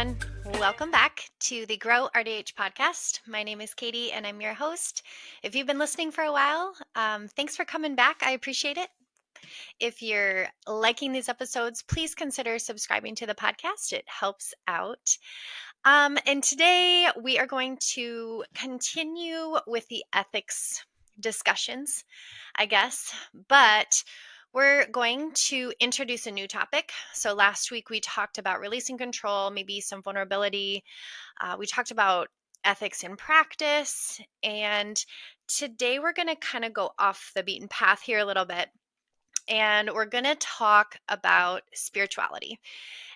everyone. Welcome back to the Grow RDH podcast. My name is Katie and I'm your host. If you've been listening for a while, thanks for coming back. I appreciate it. If you're liking these episodes, please consider subscribing to the podcast. It helps out. And today we are going to continue with the ethics discussions, I guess, but we're going to introduce a new topic. So last week we talked about releasing control, maybe some vulnerability. We talked about ethics in practice. And today we're going to kind of go off the beaten path here a little bit. And we're going to talk about spirituality.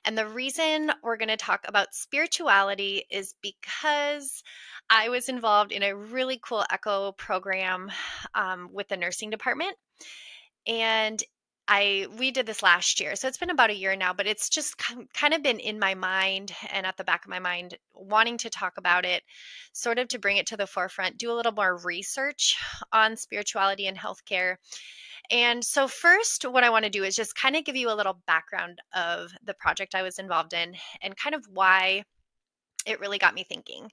And the reason we're going to talk about spirituality is because I was involved in a really cool echo program with the nursing department. And we did this last year. So it's been about a year now, but it's just kind of been in my mind and at the back of my mind, wanting to talk about it, sort of to bring it to the forefront, do a little more research on spirituality and healthcare. And so, first, what I want to do is just kind of give you a little background of the project I was involved in and kind of why it really got me thinking.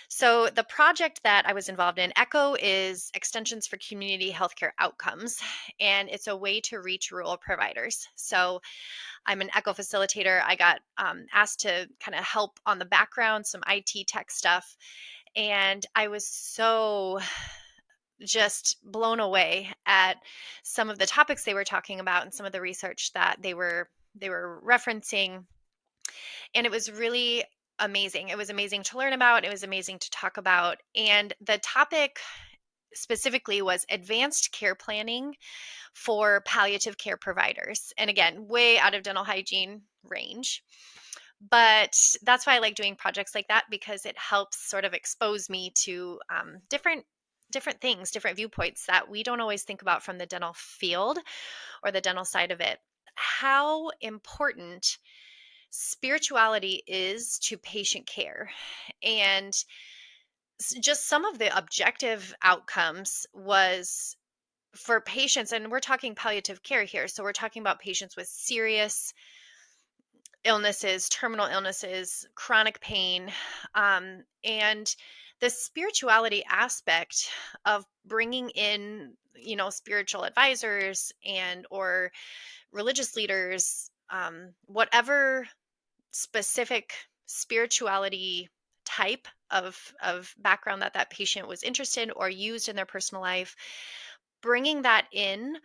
So, the project that I was involved in, ECHO, is Extensions for Community Healthcare Outcomes, and it's a way to reach rural providers. So, I'm an ECHO facilitator. I got asked to kind of help on the background, some IT tech stuff. And I was so just blown away at some of the topics they were talking about and some of the research that they were referencing, and it was really amazing. It was amazing to learn about, it was amazing to talk about, and the topic specifically was advanced care planning for palliative care providers, and again, way out of dental hygiene range. But that's why I like doing projects like that, because it helps sort of expose me to different things, different viewpoints that we don't always think about from the dental field or the dental side of it. How important spirituality is to patient care. And just some of the objective outcomes was for patients, and we're talking palliative care here. So we're talking about patients with serious illnesses, terminal illnesses, chronic pain, and the spirituality aspect of bringing in, spiritual advisors and or religious leaders, whatever specific spirituality type of background that patient was interested in or used in their personal life, bringing that in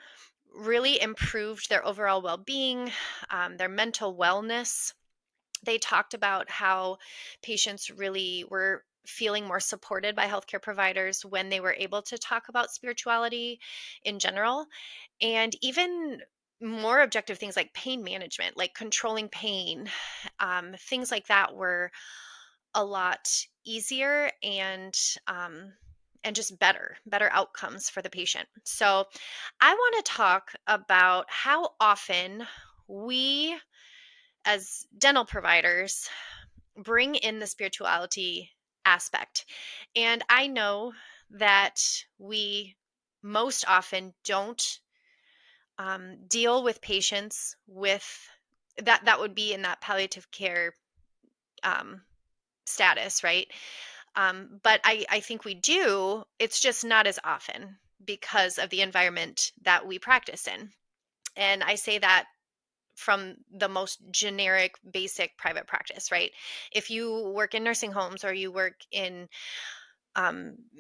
really improved their overall well-being, their mental wellness. They talked about how patients really were feeling more supported by healthcare providers when they were able to talk about spirituality in general, and even more objective things like pain management, like controlling pain. Things like that were a lot easier and just better outcomes for the patient. So I want to talk about how often we as dental providers bring in the spirituality aspect. And I know that we most often don't deal with patients with that would be in that palliative care um, status, right? But I think we do. It's just not as often because of the environment that we practice in. And I say that from the most generic, basic private practice, right? If you work in nursing homes or you work in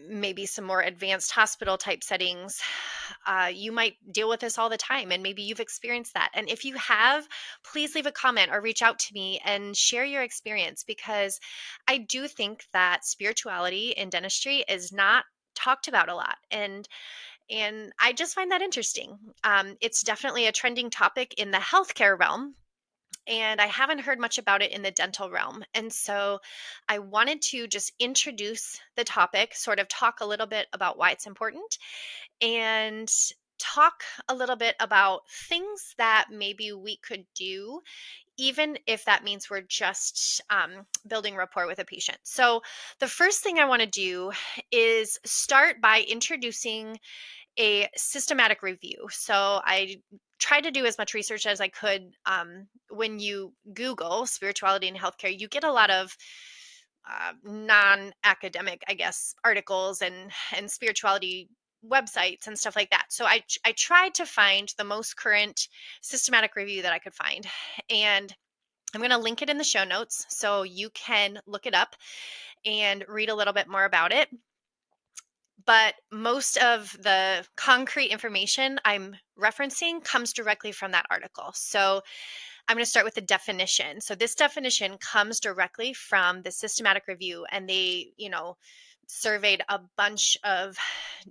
maybe some more advanced hospital type settings, you might deal with this all the time. And maybe you've experienced that. And if you have, please leave a comment or reach out to me and share your experience, because I do think that spirituality in dentistry is not talked about a lot. And I just find that interesting. It's definitely a trending topic in the healthcare realm, and I haven't heard much about it in the dental realm. And so I wanted to just introduce the topic, sort of talk a little bit about why it's important, and talk a little bit about things that maybe we could do, even if that means we're just building rapport with a patient. So the first thing I want to do is start by introducing a systematic review. So I tried to do as much research as I could. When you Google spirituality and healthcare, you get a lot of non-academic, I guess, articles and spirituality websites and stuff like that. So I tried to find the most current systematic review that I could find, and I'm going to link it in the show notes so you can look it up and read a little bit more about it. But most of the concrete information I'm referencing comes directly from that article. So I'm going to start with the definition. So this definition comes directly from the systematic review, and they, surveyed a bunch of,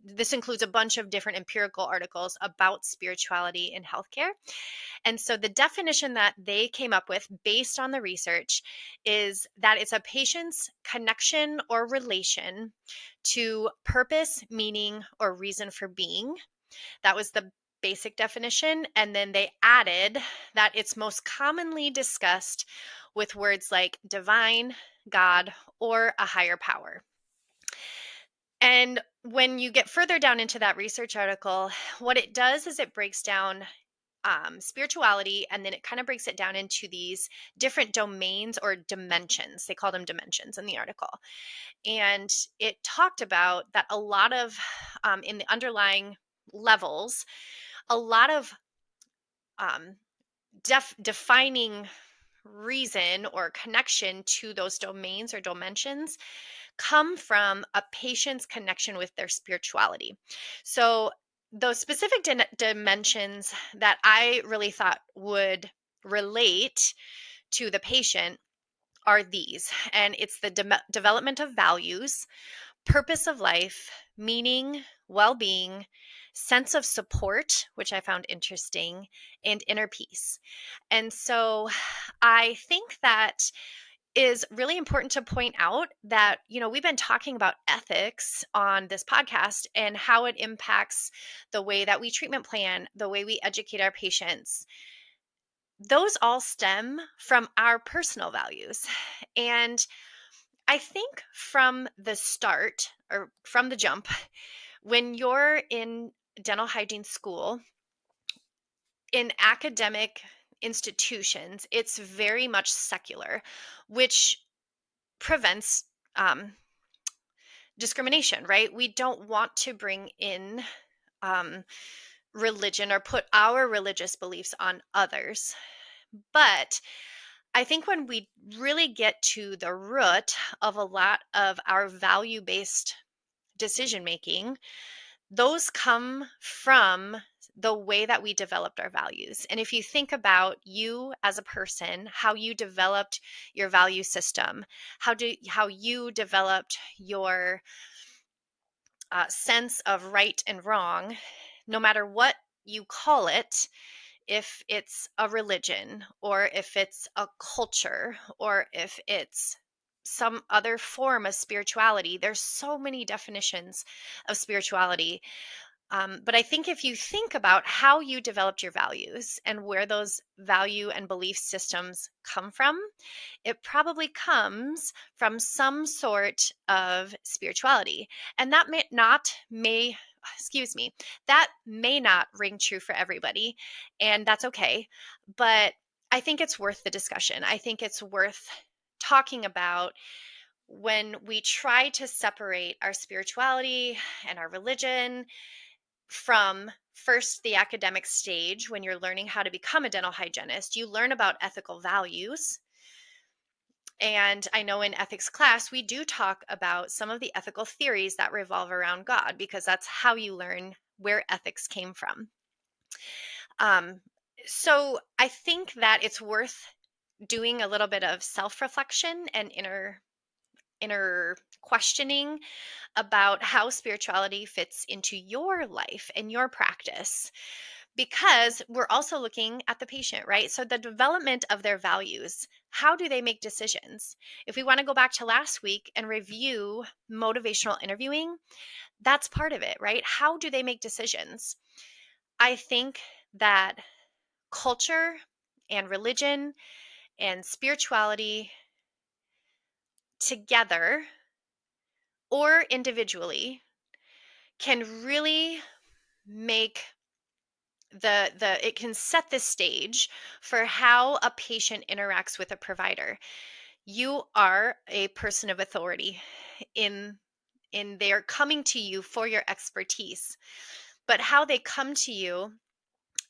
this includes a bunch of different empirical articles about spirituality in healthcare. And so the definition that they came up with based on the research is that it's a patient's connection or relation to purpose, meaning, or reason for being. That was the basic definition. And then they added that it's most commonly discussed with words like divine, God, or a higher power. And when you get further down into that research article, what it does is it breaks down spirituality, and then it kind of breaks it down into these different domains or dimensions. They call them dimensions in the article. And it talked about that a lot of, in the underlying levels, a lot of um, defining reason or connection to those domains or dimensions come from a patient's connection with their spirituality. So, those specific dimensions that I really thought would relate to the patient are these, and it's the development of values, purpose of life, meaning, well being, sense of support, which I found interesting, and inner peace. And so I think that is really important to point out that, we've been talking about ethics on this podcast and how it impacts the way that we treatment plan, the way we educate our patients. Those all stem from our personal values. And I think from the start or from the jump, when you're in dental hygiene school, in academic institutions, it's very much secular, which prevents discrimination, right? We don't want to bring in um, religion or put our religious beliefs on others. But I think when we really get to the root of a lot of our value based decision making, those come from the way that we developed our values. And if you think about you as a person, how you developed your value system, how you developed your sense of right and wrong, no matter what you call it, if it's a religion or if it's a culture or if it's some other form of spirituality, there's so many definitions of spirituality. But I think if you think about how you developed your values and where those value and belief systems come from, it probably comes from some sort of spirituality. And that excuse me, that may not ring true for everybody, and that's okay. But I think it's worth the discussion. I think it's worth talking about when we try to separate our spirituality and our religion from first the academic stage. When you're learning how to become a dental hygienist, you learn about ethical values. And I know in ethics class, we do talk about some of the ethical theories that revolve around God, because that's how you learn where ethics came from. Um, so I think that it's worth doing a little bit of self-reflection and inner questioning about how spirituality fits into your life and your practice, because we're also looking at the patient, right? So the development of their values, how do they make decisions? If we want to go back to last week and review motivational interviewing, that's part of it, right? How do they make decisions? I think that culture and religion and spirituality together or individually can really make it can set the stage for how a patient interacts with a provider. You are a person of authority in they're coming to you for your expertise. But how they come to you,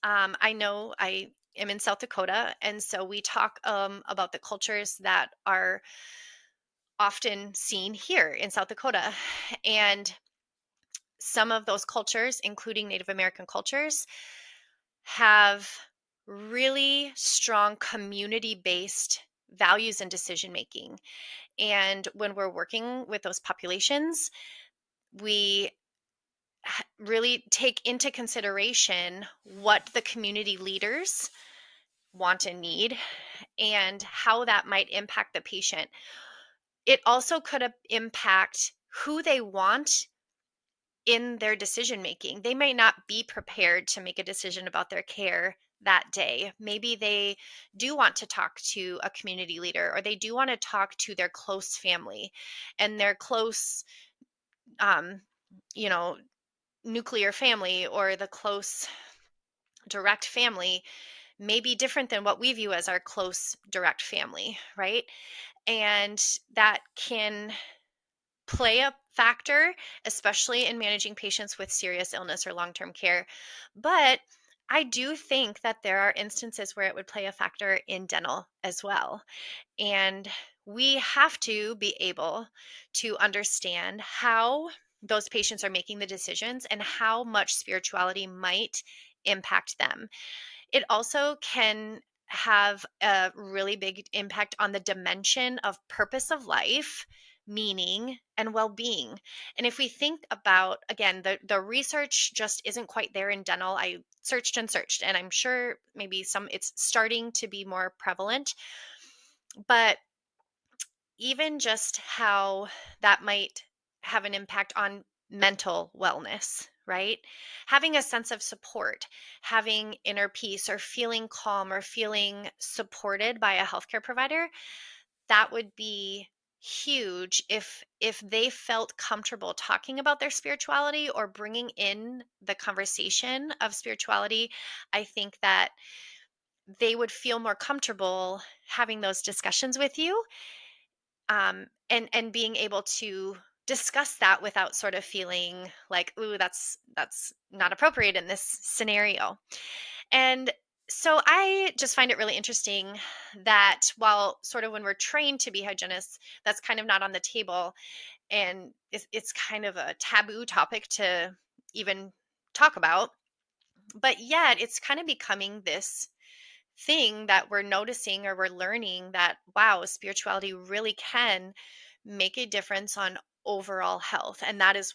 I know I am in South Dakota, and so we talk about the cultures that are often seen here in South Dakota. And some of those cultures, including Native American cultures, have really strong community based values and decision making. And when we're working with those populations, we really take into consideration what the community leaders want and need and how that might impact the patient. It also could impact who they want in their decision making. They may not be prepared to make a decision about their care that day. Maybe they do want to talk to a community leader, or they do want to talk to their close family, and their close, um, you know, nuclear family or the close direct family may be different than what we view as our close direct family, right? And that can play a factor, especially in managing patients with serious illness or long term care. But I do think that there are instances where it would play a factor in dental as well. And we have to be able to understand how those patients are making the decisions and how much spirituality might impact them. It also can have a really big impact on the dimension of purpose of life, meaning, and well-being. And if we think about, again, the research just isn't quite there in dental. I searched and searched, and I'm sure maybe it's starting to be more prevalent. But even just how that might have an impact on mental wellness, right? Having a sense of support, having inner peace, or feeling calm, or feeling supported by a healthcare provider, that would be huge if they felt comfortable talking about their spirituality or bringing in the conversation of spirituality. I think that they would feel more comfortable having those discussions with you, and being able to discuss that without sort of feeling like, ooh, that's not appropriate in this scenario. And so I just find it really interesting that while sort of when we're trained to be hygienists, that's kind of not on the table, and it's kind of a taboo topic to even talk about, but yet it's kind of becoming this thing that we're noticing, or we're learning that, wow, spirituality really can make a difference on overall health. And that is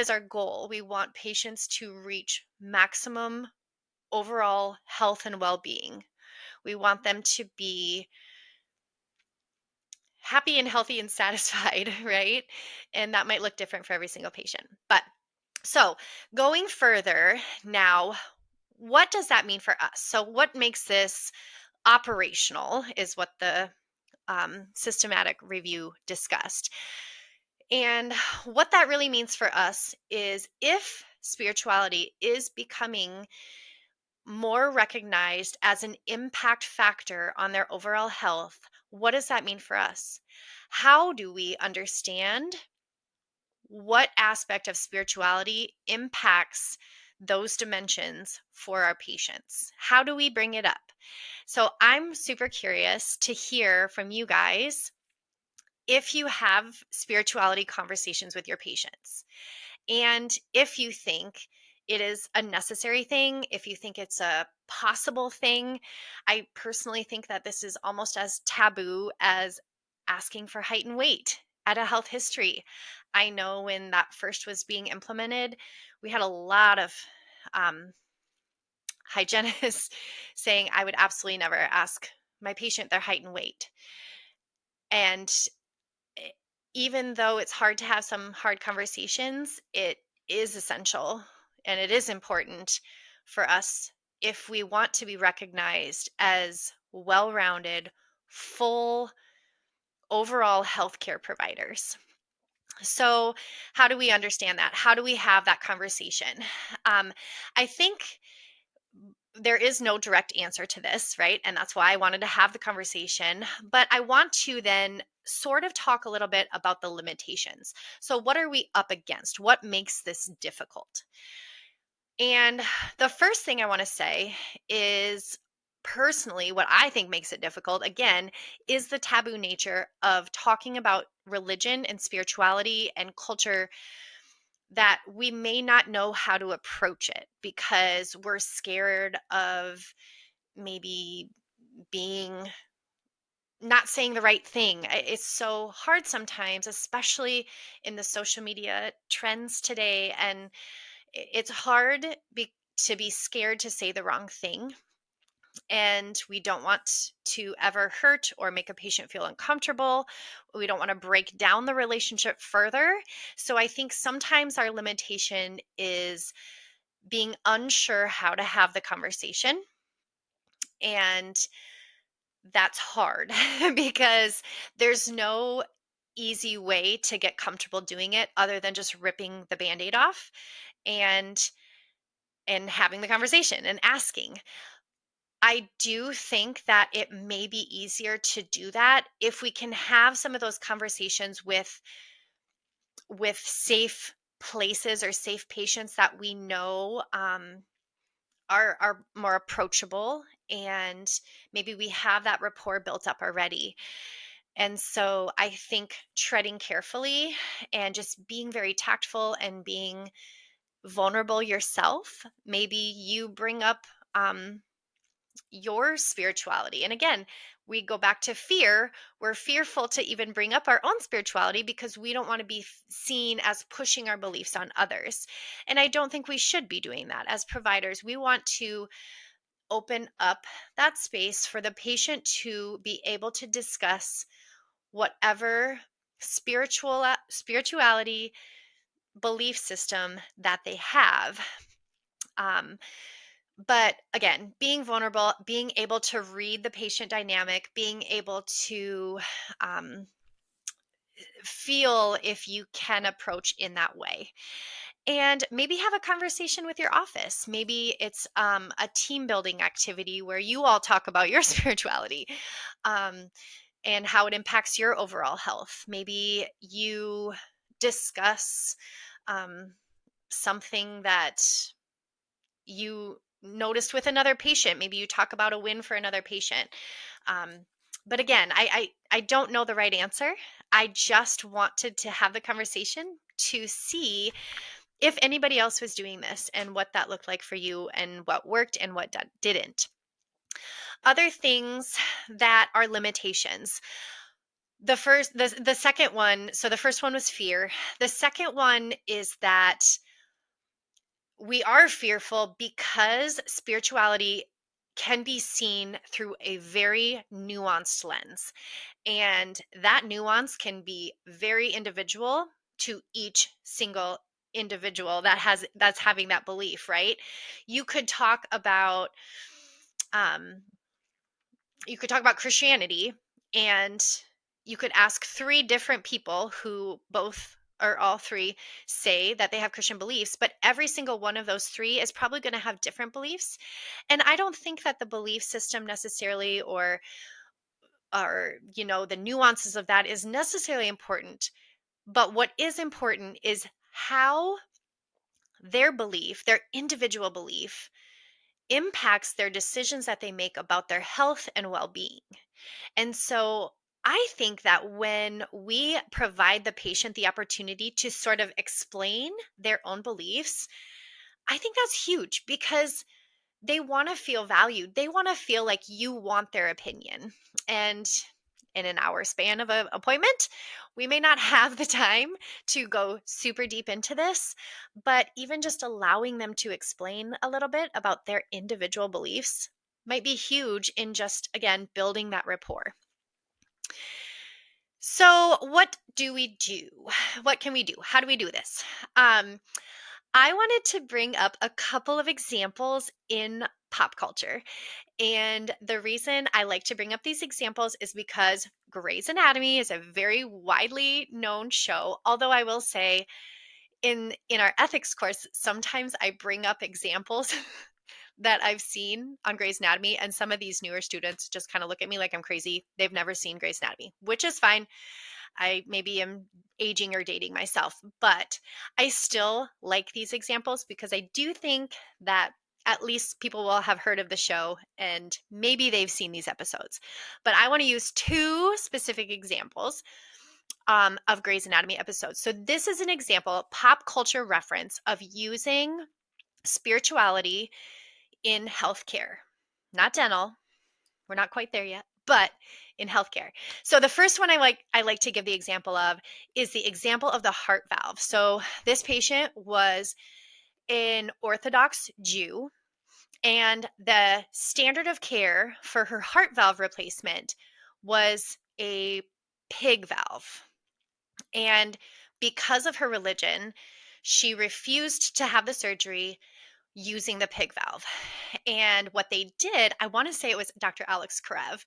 our goal. We want patients to reach maximum overall health and well-being. We want them to be happy and healthy and satisfied, right? And that might look different for every single patient. But so, going further now, what does that mean for us? So, what makes this operational is what the systematic review discussed. And what that really means for us is, if spirituality is becoming more recognized as an impact factor on their overall health, what does that mean for us? How do we understand what aspect of spirituality impacts those dimensions for our patients? How do we bring it up? So I'm super curious to hear from you guys if you have spirituality conversations with your patients, and if you think it is a necessary thing, if you think it's a possible thing. I personally think that this is almost as taboo as asking for height and weight at a health history. I know when that first was being implemented, we had a lot of um, hygienists saying, I would absolutely never ask my patient their height and weight. And e- even though it's hard to have some hard conversations, it is essential and it is important for us if we want to be recognized as well rounded, full overall healthcare providers. So, how do we understand that? How do we have that conversation? Um, I think there is no direct answer to this, right? And that's why I wanted to have the conversation. But I want to then sort of talk a little bit about the limitations. So, what are we up against? What makes this difficult? And the first thing I want to say is personally, what I think makes it difficult, again, is the taboo nature of talking about religion and spirituality and culture, that we may not know how to approach it because we're scared of maybe being not saying the right thing. It's so hard sometimes, especially in the social media trends today. And it's hard to be scared to say the wrong thing. And we don't want to ever hurt or make a patient feel uncomfortable. We don't want to break down the relationship further. So I think sometimes our limitation is being unsure how to have the conversation. And that's hard because there's no easy way to get comfortable doing it other than just ripping the band-aid off and having the conversation and asking. I do think that it may be easier to do that if we can have some of those conversations with safe places or safe patients that we know are more approachable, and maybe we have that rapport built up already. And so I think treading carefully and just being very tactful and being vulnerable yourself. Maybe you bring up your spirituality. And again, we go back to fear. We're fearful to even bring up our own spirituality because we don't want to be seen as pushing our beliefs on others. And I don't think we should be doing that as providers. We want to open up that space for the patient to be able to discuss whatever spirituality belief system that they have. Um, but again, being vulnerable, being able to read the patient dynamic, being able to um, feel if you can approach in that way. And maybe have a conversation with your office. Maybe it's a team building activity where you all talk about your spirituality. Um, and how it impacts your overall health. Maybe you discuss um, something that you noticed with another patient. Maybe you talk about a win for another patient. Um, but again, I don't know the right answer. I just wanted to have the conversation to see if anybody else was doing this and what that looked like for you and what worked and what didn't. Other things that are limitations. The second one, so the first one was fear. The second one is that we are fearful because spirituality can be seen through a very nuanced lens. And that nuance can be very individual to each single individual that's having that belief, right? You could talk about um you could talk about Christianity, and you could ask three different people who both or all three say that they have Christian beliefs, but every single one of those three is probably going to have different beliefs. And I don't think that the belief system necessarily or the nuances of that is necessarily important. But what is important is how their belief, their individual belief, impacts their decisions that they make about their health and well-being. And so I think that when we provide the patient the opportunity to sort of explain their own beliefs, I think that's huge because they want to feel valued. They want to feel like you want their opinion. And in an hour span of an appointment, we may not have the time to go super deep into this, but even just allowing them to explain a little bit about their individual beliefs might be huge in just, again, building that rapport. So, what do we do? What can we do? How do we do this? Um, I wanted to bring up a couple of examples in pop culture. And the reason I like to bring up these examples is because Grey's Anatomy is a very widely known show. Although I will say in our ethics course, sometimes I bring up examples that I've seen on Grey's Anatomy, and some of these newer students just kind of look at me like I'm crazy. They've never seen Grey's Anatomy, which is fine. I maybe am aging or dating myself, but I still like these examples because I do think that at least people will have heard of the show and maybe they've seen these episodes. But I want to use two specific examples of Grey's Anatomy episodes. So this is an example, pop culture reference of using spirituality in healthcare, not dental. We're not quite there yet, but in healthcare. So the first one I like to give the example of is the example of the heart valve. So this patient was an Orthodox Jew, and the standard of care for her heart valve replacement was a pig valve. And because of her religion, she refused to have the surgery using the pig valve. And what they did, I want to say it was Dr. Alex Karev,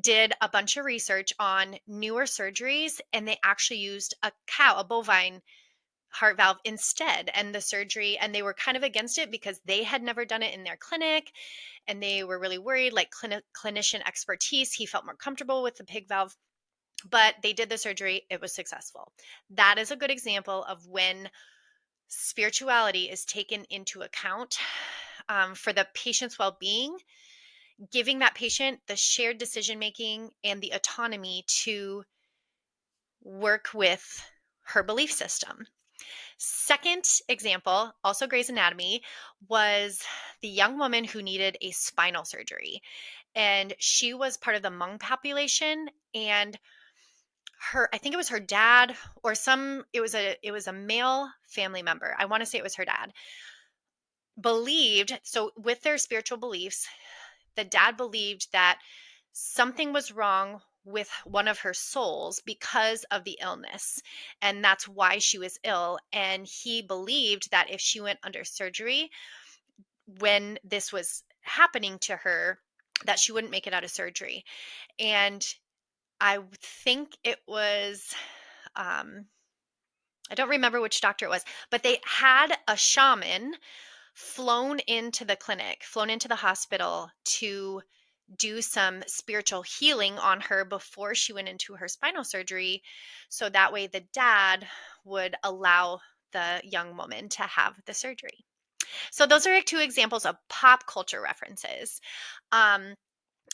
did a bunch of research on newer surgeries, and they actually used a cow, a bovine heart valve instead. And the surgery, and they were kind of against it because they had never done it in their clinic and they were really worried, like clinician expertise. He felt more comfortable with the pig valve, but they did the surgery. It was successful. That is a good example of when spirituality is taken into account for the patient's well being, giving that patient the shared decision making and the autonomy to work with her belief system. Second example, also Grey's Anatomy, was the young woman who needed a spinal surgery. And she was part of the Hmong population, and I think it was her dad or it was a male family member. I want to say it was her dad. Believed, so with their spiritual beliefs, the dad believed that something was wrong with one of her souls because of the illness. And that's why she was ill. And he believed that if she went under surgery, when this was happening to her, that she wouldn't make it out of surgery. And I think it was, um, I don't remember which doctor it was, but they had a shaman flown into the clinic, flown into the hospital to do some spiritual healing on her before she went into her spinal surgery. So that way the dad would allow the young woman to have the surgery. So those are two examples of pop culture references. Um,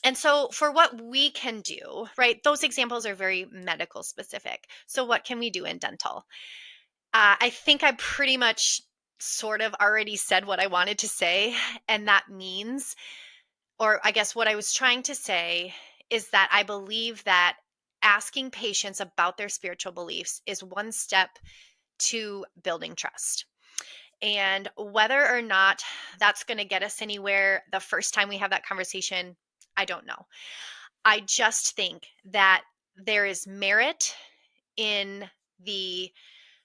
and so for what we can do, right, those examples are very medical specific. So what can we do in dental? I think I pretty much sort of already said what I wanted to say. And that means, or I guess what I was trying to say is that I believe that asking patients about their spiritual beliefs is one step to building trust. And whether or not that's going to get us anywhere the first time we have that conversation, I don't know. I just think that there is merit in the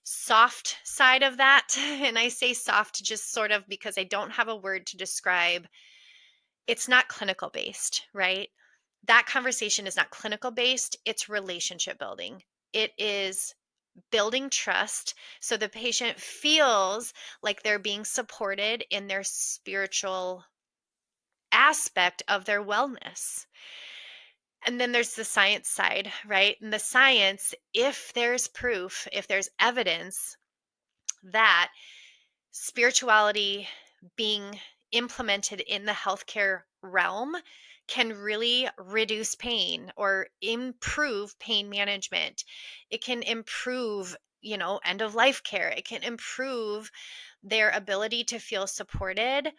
soft side of that. And I say soft just sort of because I don't have a word to describe. It's not clinical based, right? That conversation is not clinical based, it's relationship building. It is building trust so the patient feels like they're being supported in their spiritual aspect of their wellness. And then there's the science side, right? And the science, if there's proof, if there's evidence that spirituality being implemented in the healthcare realm can really reduce pain or improve pain management. It can improve, end of life care. It can improve their ability to feel supported.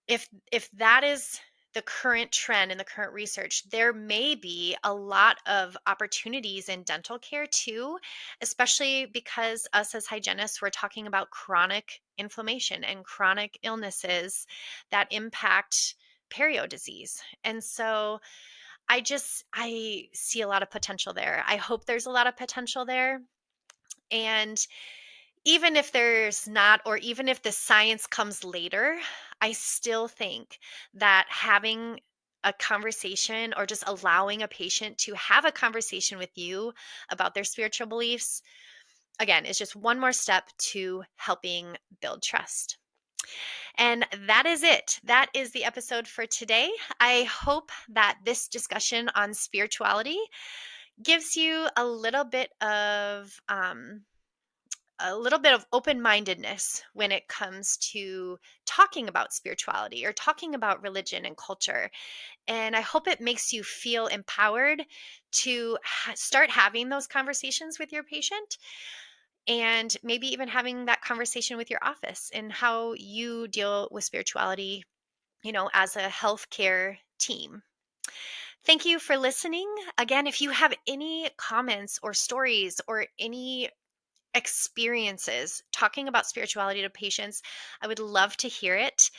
If that is the current trend and the current research, there may be a lot of opportunities in dental care too, especially because us as hygienists, we're talking about chronic inflammation and chronic illnesses that impact perio disease. And so I see a lot of potential there. I hope there's a lot of potential there. And Even if there's not, or even if the science comes later, I still think that having a conversation or just allowing a patient to have a conversation with you about their spiritual beliefs, again, is just one more step to helping build trust. And that is it. That is the episode for today. I hope that this discussion on spirituality gives you a little bit of open-mindedness when it comes to talking about spirituality or talking about religion and culture. And I hope it makes you feel empowered to start having those conversations with your patient, and maybe even having that conversation with your office and how you deal with spirituality, as a healthcare team. Thank you for listening. Again, if you have any comments or stories or any experiences talking about spirituality to patients, I would love to hear it.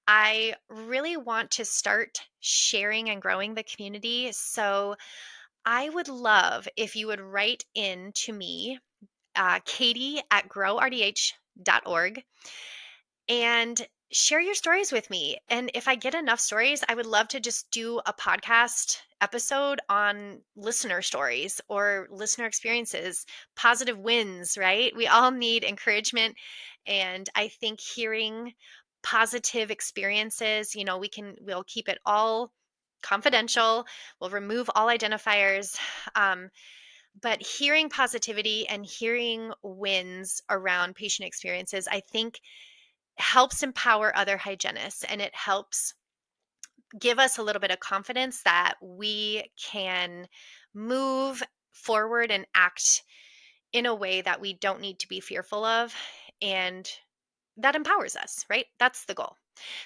I really want to start sharing and growing the community. So I would love if you would write in to me, Katie at growrdh.org, and share your stories with me. And if I get enough stories, I would love to just do a podcast episode on listener stories or listener experiences, positive wins, right? We all need encouragement. And I think hearing positive experiences, we'll keep it all confidential, we'll remove all identifiers. Um, but hearing positivity and hearing wins around patient experiences, I think helps empower other hygienists, and it helps give us a little bit of confidence that we can move forward and act in a way that we don't need to be fearful of, and that empowers us, right? That's the goal.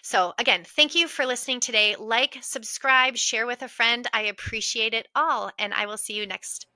So again, thank you for listening today. Like, subscribe, share with a friend. I appreciate it all, and I will see you next